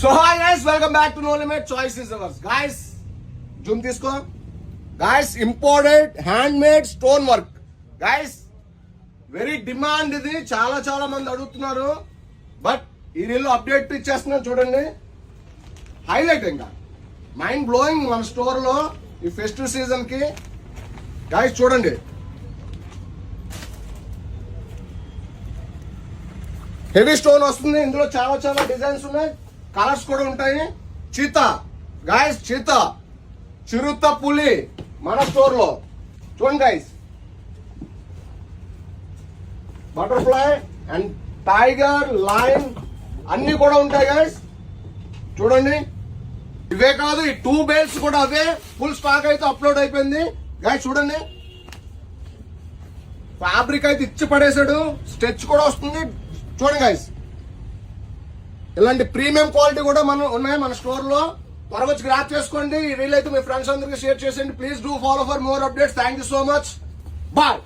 So hi guys, welcome back to No Limit. Choice is ours. Guys, zoom తీసుకో. Guys, imported handmade stone work. Guys, very demand ఇది. చాలా మంది అడుగుతున్నారు. But ఈ reel update ఇచ్చేస్తున్నాను చూడండి. హైలైట్ ఇంకా మైండ్ బ్లోయింగ్ మన స్టోర్ లో ఈ ఫెస్టివ్ సీజన్ కి. గైస్ చూడండి, హెవీ స్టోన్ వస్తుంది. ఇందులో చాలా డిజైన్స్ ఉన్నాయి, కలర్స్ కూడా ఉంటాయి. చీతా గాయస్, చీతా చిరుత పులి మన స్టోర్ లో చూడండి guys. Butterfly and tiger, lion అన్ని కూడా ఉంటాయి గైస్. చూడండి, ఇవే కాదు, ఈ 2 బేల్స్ కూడా అవే. ఫుల్ స్టాక్ అయితే అప్లోడ్ అయిపోయింది గైస్. చూడండి, ఫ్యాబ్రిక్ అయితే ఇచ్చి పడేసాడు. స్టెచ్ కూడా వస్తుంది. చూడండి గైస్, ఇలాంటి ప్రీమియం క్వాలిటీ కూడా ఉన్నాయి మన స్టోర్ లో. త్వరగా వచ్చి గ్రాప్ చేసుకోండి. ఈ రీల్ అయితే మీ ఫ్రెండ్స్ అందరికీ షేర్ చేసేయండి. Please do follow for more updates. Thank you so much. Bye.